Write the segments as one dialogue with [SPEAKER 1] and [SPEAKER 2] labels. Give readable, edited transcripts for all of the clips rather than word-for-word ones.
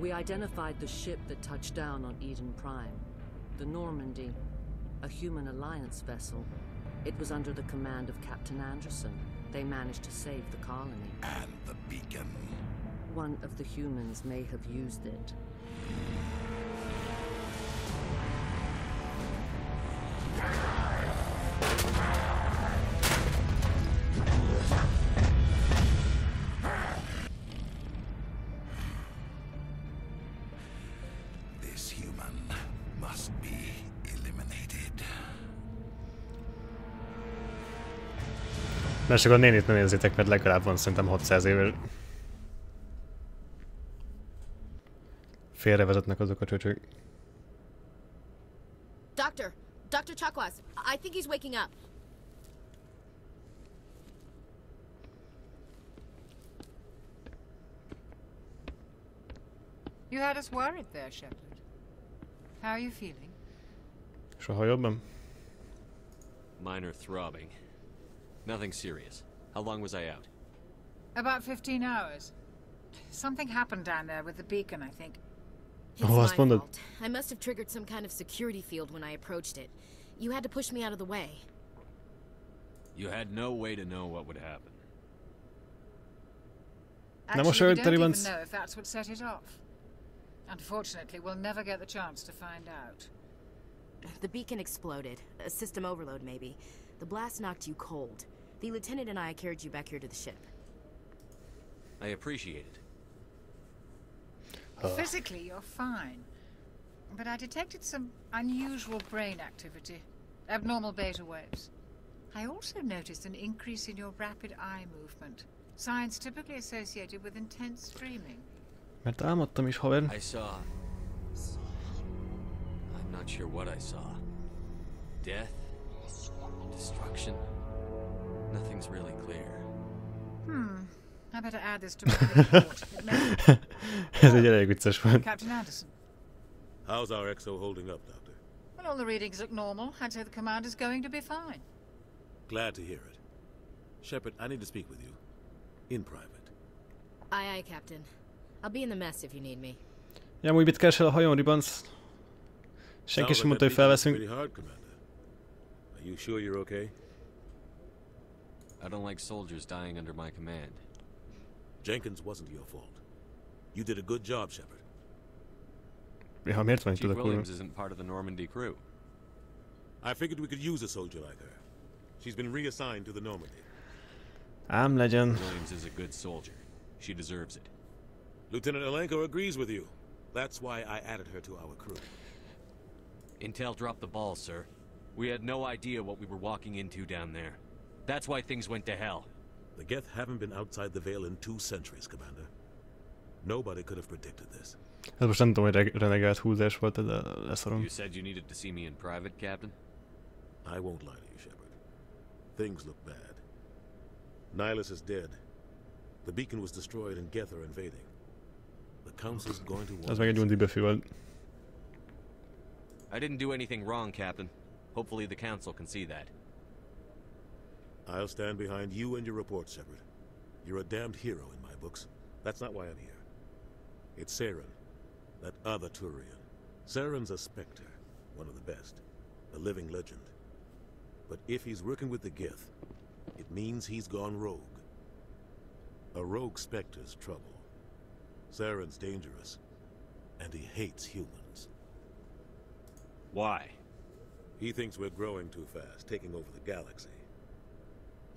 [SPEAKER 1] We identified the ship that touched down on Eden Prime. The Normandy. A human alliance vessel. It was under the command of Captain Anderson. They managed to save the colony.
[SPEAKER 2] And the beacon.
[SPEAKER 1] One of the humans may have used it.
[SPEAKER 2] This human must be eliminated.
[SPEAKER 3] Mert csak a nénit ne nézzétek, mert legalább van szerintem 600 éve. Félrevezetnek azok a csöcsök.
[SPEAKER 4] Dr. Chakwas, I think he's waking up.
[SPEAKER 5] You had us worried there, Shepard. How are you feeling?
[SPEAKER 3] Soha jobban?
[SPEAKER 6] Minor throbbing. Nothing serious. How long was I out?
[SPEAKER 5] About 15 hours. Something happened down there with the beacon, I think.
[SPEAKER 4] It's my fault. I must have triggered some kind of security field when I approached it. You had to push me out of the way.
[SPEAKER 6] You had no way to know what would happen.
[SPEAKER 5] Actually, we don't even know if that's what set it off. Unfortunately, we'll never get the chance to find out.
[SPEAKER 4] The beacon exploded. A system overload, maybe. The blast knocked you cold. The lieutenant and I carried you back here to the ship.
[SPEAKER 6] I appreciate it.
[SPEAKER 5] Physically, you're fine. But I detected some unusual brain activity. Abnormal beta waves. I also noticed an increase in your rapid eye movement. Signs typically associated with intense dreaming.
[SPEAKER 3] Mert álmodtam is, haver.
[SPEAKER 6] I saw... I'm not sure what I saw. Death? Destruction? Nothing's really clear.
[SPEAKER 5] I better add this to my report.
[SPEAKER 3] Ez egy elég vicces volt.
[SPEAKER 5] Captain Anderson.
[SPEAKER 7] How's our XO holding up, Doctor?
[SPEAKER 5] Well, all the readings look normal. I'd say the commander's going to be fine.
[SPEAKER 7] Glad to hear it. Shepard, I need to speak with you. In private.
[SPEAKER 4] Aye, Captain. I'll be in the mess if you need me.
[SPEAKER 3] Ja, amúgy mit keresel a hajón, Ribanc? Senki sem mondta, hogy felveszünk.
[SPEAKER 7] Are you sure you're okay?
[SPEAKER 6] I don't like soldiers dying under my command.
[SPEAKER 7] Jenkins wasn't your fault. You did a good job, Shepard.
[SPEAKER 3] Ja, miért van itt
[SPEAKER 6] Chief
[SPEAKER 3] a kurva?
[SPEAKER 6] Williams isn't part of the Normandy crew.
[SPEAKER 7] I figured we could use a soldier like her. She's been reassigned to the Normandy.
[SPEAKER 3] Ám legyen.
[SPEAKER 6] Williams is a good soldier. She deserves it.
[SPEAKER 7] Lieutenant Alenko agrees with you. That's why I added her to our crew.
[SPEAKER 6] Intel dropped the ball, sir. We had no idea what we were walking into down there. That's why things went to hell.
[SPEAKER 7] The Geth haven't been outside the Veil in 2 centuries, Commander. Nobody could have predicted this.
[SPEAKER 3] Ez most nem tudom, hogy renegált húzás volt, de leszorom.
[SPEAKER 6] You said you needed to see me in private, Captain?
[SPEAKER 7] I won't lie to you, Shepard. Things look bad. Nihilus is dead. The beacon was destroyed and Geth are invading. The Council's going to want...
[SPEAKER 3] Ez meg egy undi befű volt.
[SPEAKER 6] I didn't do anything wrong, Captain. Hopefully the Council can see that.
[SPEAKER 7] I'll stand behind you and your report, Shepard. You're a damned hero in my books. That's not why I'm here. It's Saren, that other Turian. Saren's a Spectre, one of the best, a living legend. But if he's working with the Geth, it means he's gone rogue. A rogue Spectre's trouble. Saren's dangerous, and he hates humans.
[SPEAKER 6] Why?
[SPEAKER 7] He thinks we're growing too fast, taking over the galaxy.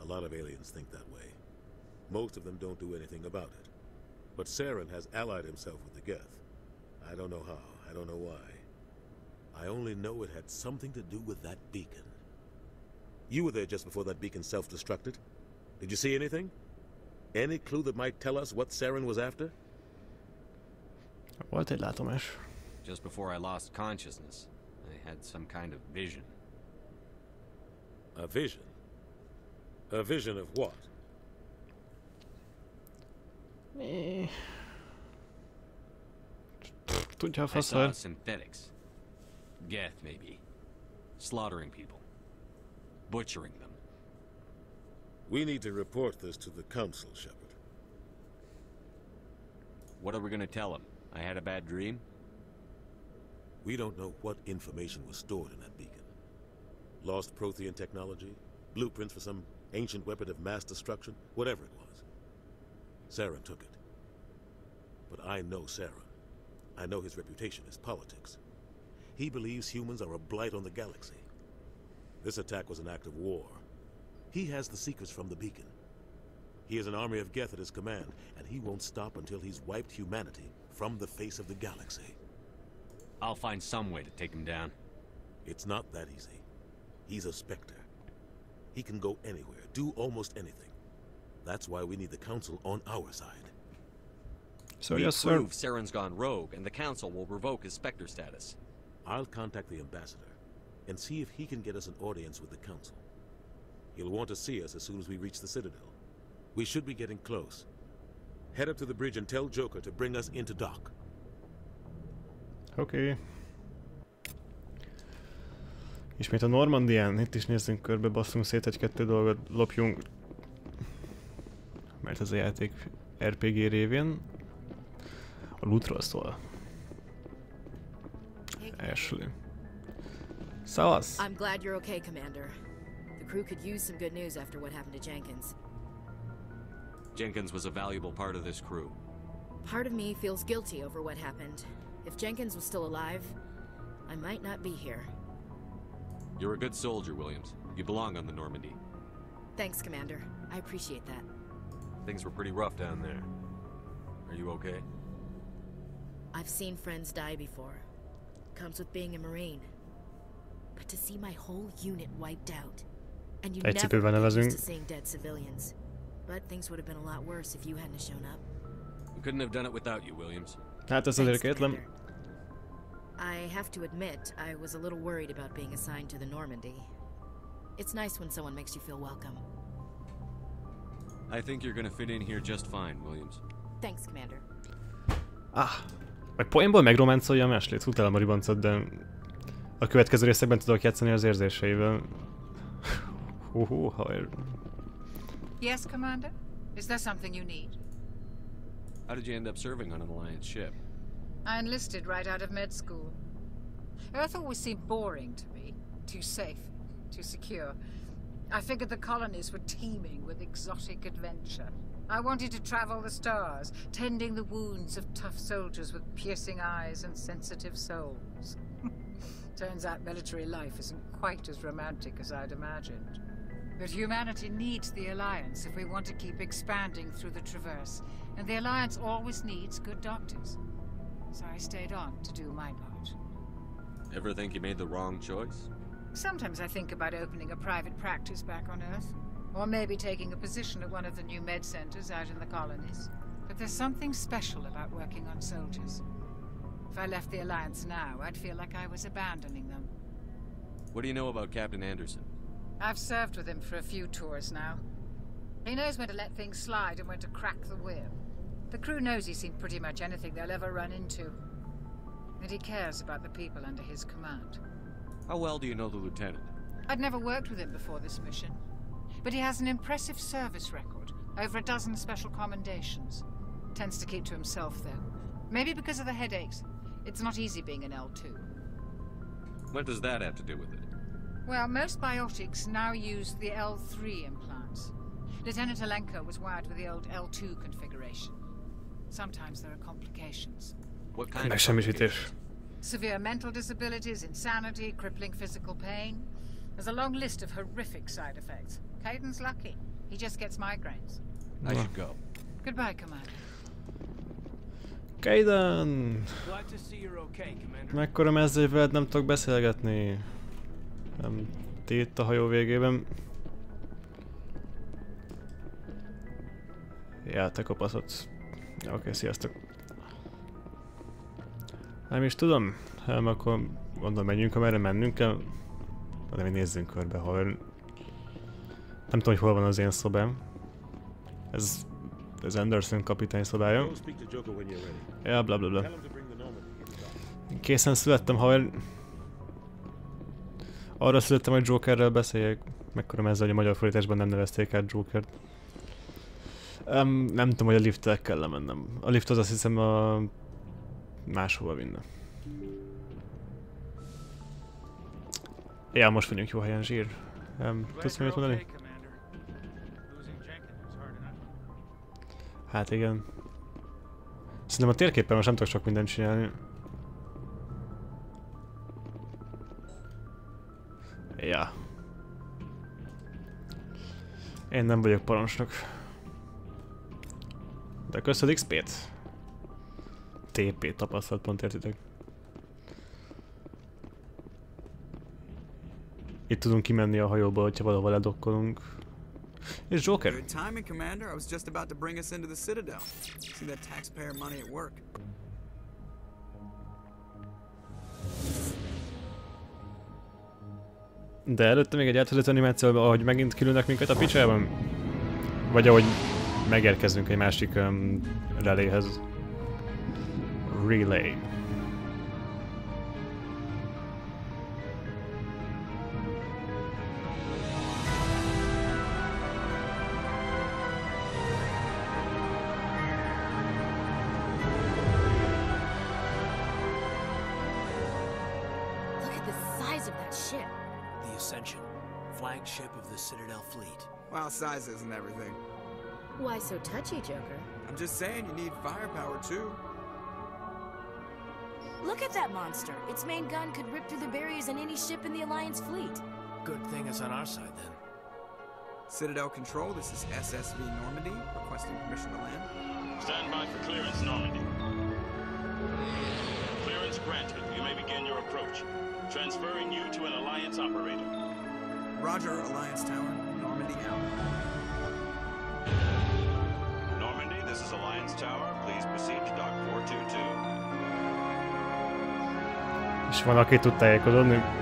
[SPEAKER 7] A lot of aliens think that way. Most of them don't do anything about it. But Saren has allied himself with the Geth. I don't know how, I don't know why. I only know it had something to do with that beacon. You were there just before that beacon self-destructed. Did you see anything? Any clue that might tell us what Saren was after?
[SPEAKER 3] Volt egy látomás.
[SPEAKER 6] Just before I lost consciousness, I had some kind of vision.
[SPEAKER 7] A vision? A vision of what?
[SPEAKER 3] Tudja a
[SPEAKER 6] I
[SPEAKER 3] fasz,
[SPEAKER 6] saw
[SPEAKER 3] hogy...
[SPEAKER 6] synthetics. Geth, maybe. Slaughtering people. Butchering them.
[SPEAKER 7] We need to report this to the Council, Shepard.
[SPEAKER 6] What are we gonna tell them? I had a bad dream?
[SPEAKER 7] We don't know what information was stored in that beacon. Lost Prothean technology, blueprints for some ancient weapon of mass destruction, whatever it was. Saren took it. But I know Saren. I know his reputation is politics. He believes humans are a blight on the galaxy. This attack was an act of war. He has the secrets from the beacon. He has an army of Geth at his command, and he won't stop until he's wiped humanity from the face of the galaxy.
[SPEAKER 6] I'll find some way to take him down.
[SPEAKER 7] It's not that easy. He's a Spectre. He can go anywhere, do almost anything. That's why we need the Council on our side.
[SPEAKER 3] So
[SPEAKER 6] We
[SPEAKER 3] yes, sir.
[SPEAKER 6] prove Saren's gone rogue, and the Council will revoke his Spectre status.
[SPEAKER 7] I'll contact the Ambassador and see if he can get us an audience with the Council. He'll want to see us as soon as we reach the Citadel. We should be getting close. Head up to the bridge and tell Joker to bring us into dock.
[SPEAKER 3] Oké. Ismét a Normandián, itt is nézzünk körbe, basszunk szét egy-kettő dolgot, lopjunk. Mert ez a játék RPG révén a lootról szól. Ashley. Szevasz!
[SPEAKER 4] I'm glad you're okay, Commander. The crew could use some good news after what happened to Jenkins.
[SPEAKER 6] Jenkins was a valuable part of this crew.
[SPEAKER 4] Part of me feels guilty over what happened. If Jenkins was still alive, I might not be here.
[SPEAKER 6] You're a good soldier, Williams. You belong on the Normandy.
[SPEAKER 4] Thanks, Commander. I appreciate that.
[SPEAKER 6] Things were pretty rough down there. Are you okay?
[SPEAKER 4] I've seen friends die before. Comes with being a Marine. But to see my whole unit wiped out, and you never get used to seeing dead civilians. But things would have been a lot worse if you hadn't shown up.
[SPEAKER 6] We couldn't have done it without you, Williams.
[SPEAKER 3] Hát ez azért kétlem.
[SPEAKER 4] I have to admit, I was a little worried about being assigned to the Normandy. It's nice when someone makes you feel welcome.
[SPEAKER 6] I think you're gonna fit in here just fine, Williams.
[SPEAKER 4] Thanks, Commander.
[SPEAKER 3] Vagy poénból megromancoljam Ashley-t, utálom a ribancot, de a következő részekben tudok játszani az érzéseivel.
[SPEAKER 5] Yes, Commander? Is there something you need?
[SPEAKER 6] How did you end up serving on an Alliance ship?
[SPEAKER 5] I enlisted right out of med school. Earth always seemed boring to me. Too safe, too secure. I figured the colonies were teeming with exotic adventure. I wanted to travel the stars, tending the wounds of tough soldiers with piercing eyes and sensitive souls. Turns out military life isn't quite as romantic as I'd imagined. But humanity needs the Alliance if we want to keep expanding through the Traverse, and the Alliance always needs good doctors. So I stayed on to do my part.
[SPEAKER 6] Ever think you made the wrong choice?
[SPEAKER 5] Sometimes I think about opening a private practice back on Earth, or maybe taking a position at one of the new med centers out in the colonies. But there's something special about working on soldiers. If I left the Alliance now, I'd feel like I was abandoning them.
[SPEAKER 6] What do you know about Captain Anderson?
[SPEAKER 5] I've served with him for a few tours now. He knows when to let things slide and when to crack the whip. The crew knows he's seen pretty much anything they'll ever run into. And he cares about the people under his command.
[SPEAKER 6] How well do you know the lieutenant?
[SPEAKER 5] I'd never worked with him before this mission. But he has an impressive service record, over a dozen special commendations. Tends to keep to himself, though. Maybe because of the headaches. It's not easy being an L2.
[SPEAKER 6] What does that have to do with it?
[SPEAKER 5] Well, most biotics now use the L3 implants. Lieutenant Alenko was wired with the old L2 configuration. Sometimes there are complications.
[SPEAKER 6] What kind of complications?
[SPEAKER 5] Severe mental disabilities, insanity, crippling physical pain. There's a long list of horrific side effects. Caden's lucky. He just gets migraines.
[SPEAKER 6] I should go.
[SPEAKER 5] Goodbye, Commander.
[SPEAKER 3] Caden!
[SPEAKER 8] Glad to see you're okay, Commander.
[SPEAKER 3] Mekkora mezzé veled nem tudok beszélgetni. Nem ti itt a hajó végében. Ja, te kopaszodsz. Oké, sziasztok. Nem is tudom. Akkor gondolom menjünk, amerre mennünk kell. De még nézzünk körbe, hol. Nem tudom, hogy hol van az én szobám. Ez Anderson kapitány szobája. Ja, bla bla bla. Készen születtem, haver. Arra születtem, hogy Jokerrel beszéljek. Mekkora ezzel, hogy a magyar fordításban nem nevezték át Jokert. Nem tudom, hogy a lifttel kell lemennem. A lift az azt hiszem a máshova vinne. Ja, most vagyunk jó helyen, zsír. Tudsz mit mondani? Hát igen. Szerintem a térképpen most nem tudok sok mindent csinálni. Ja. Én nem vagyok parancsnok. De köszönöd XP-t. TP tapasztalatpont, értitek? Itt tudunk kimenni a hajóból, hogyha valahol ledokkolunk. És Joker.
[SPEAKER 9] Good timing, Commander. I was just about to bring us into the Citadel. See that taxpayer money at work.
[SPEAKER 3] De előtte még egy átvezető animációban, ahogy megint kilőnek minket a picsában? Vagy ahogy megérkezünk egy másik reléhez. Relay.
[SPEAKER 8] Flagship of the Citadel fleet.
[SPEAKER 9] Well, size isn't everything.
[SPEAKER 4] Why so touchy, Joker?
[SPEAKER 9] I'm just saying you need firepower too.
[SPEAKER 4] Look at that monster. Its main gun could rip through the barriers in any ship in the Alliance fleet.
[SPEAKER 8] Good thing it's on our side then.
[SPEAKER 9] Citadel Control, this is SSV Normandy, requesting permission to land.
[SPEAKER 10] Stand by for clearance, Normandy. Clearance granted. You may begin your approach. Transferring you to an Alliance operator.
[SPEAKER 9] Roger, Alliance Tower. Normandy out.
[SPEAKER 10] Normandy, this is Alliance Tower. Please proceed to Dock 422.
[SPEAKER 3] És van, aki tud tájékozódni.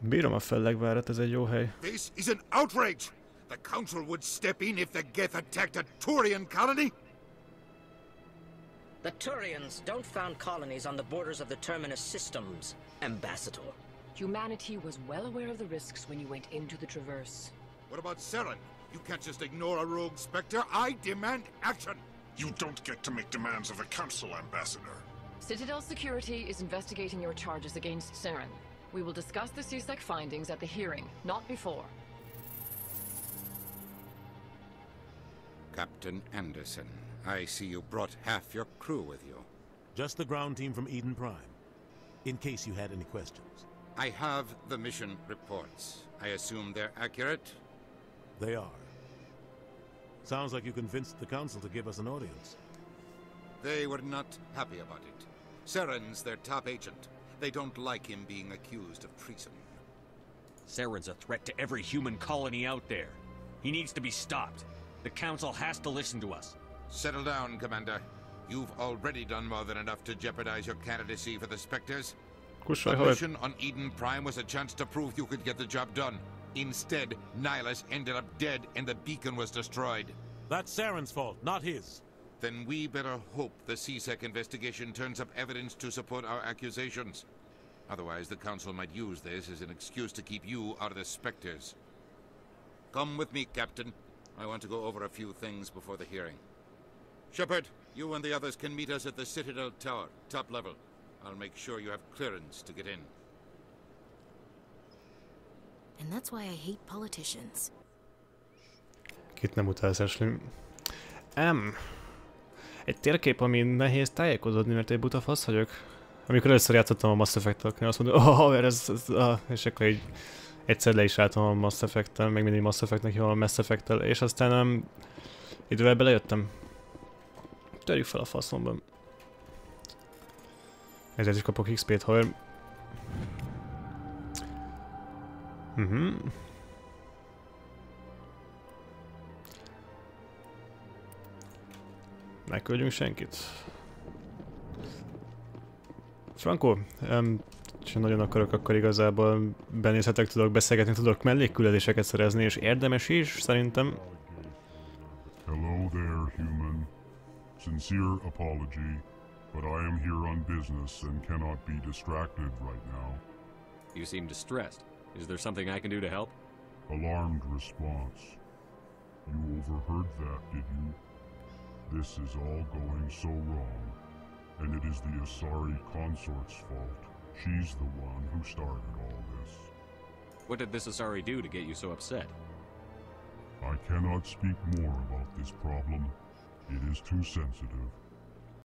[SPEAKER 3] Bírom a Fellegvárat, ez egy jó hely.
[SPEAKER 2] This is an outrage! The Council would step in if the Geth attacked a Turian colony?
[SPEAKER 11] The Turians don't found colonies on the borders of the Terminus systems, Ambassador.
[SPEAKER 12] Humanity was well aware of the risks when you went into the Traverse.
[SPEAKER 2] What about Saren? You can't just ignore a rogue Spectre. I demand action!
[SPEAKER 13] You don't get to make demands of the Council, Ambassador.
[SPEAKER 12] Citadel Security is investigating your charges against Saren. We will discuss the CSEC findings at the hearing, not before.
[SPEAKER 14] Captain Anderson, I see you brought half your crew with you.
[SPEAKER 7] Just the ground team from Eden Prime, in case you had any questions.
[SPEAKER 14] I have the mission reports. I assume they're accurate?
[SPEAKER 7] They are. Sounds like you convinced the Council to give us an audience.
[SPEAKER 14] They were not happy about it. Saren's their top agent. They don't like him being accused of treason.
[SPEAKER 6] Saren's a threat to every human colony out there. He needs to be stopped. The Council has to listen to us.
[SPEAKER 14] Settle down, Commander. You've already done more than enough to jeopardize your candidacy for the Spectres. The mission on Eden Prime was a chance to prove you could get the job done. Instead, Nihilus ended up dead and the beacon was destroyed.
[SPEAKER 7] That's Saren's fault, not his.
[SPEAKER 14] Then we better hope the CSEC investigation turns up evidence to support our accusations. Otherwise, the Council might use this as an excuse to keep you out of the Spectres. Come with me, Captain. I want to go over a few things before the hearing. Shepard, you and the others can meet us at the Citadel Tower, top level. I'll make sure you have clearance to get in.
[SPEAKER 4] And that's why I hate politicians.
[SPEAKER 3] Kit nem utálsz, Ashley. Egy térkép, ami nehéz tájékozódni, mert egy buta fasz vagyok. Amikor először játszottam a Mass Effect-tel, azt mondom, és akkor így egyszer le is álltam a Mass Effect-tel, meg mindig Mass Effect-nek jó a Mass Effect-tel, és aztán idővel belejöttem. Törjük fel a faszomban. Ezért is kapok XP-t, ha... Ne küldjünk senkit. Franco, ha nagyon akarok, akkor igazából benézhetek, tudok beszélgetni, tudok mellékküldetéseket szerezni, és érdemes is, szerintem.
[SPEAKER 13] Hello there, human. Sincere apology.
[SPEAKER 15] but I am here on business and cannot be distracted right now.
[SPEAKER 6] You seem distressed. Is there something I can do to help?
[SPEAKER 15] Alarmed response. You overheard that, did you? This is all going so wrong, and it is the Asari consort's fault. She's the one who started all this.
[SPEAKER 6] What did this Asari do to get you so upset?
[SPEAKER 15] I cannot speak more about this problem. It is too sensitive.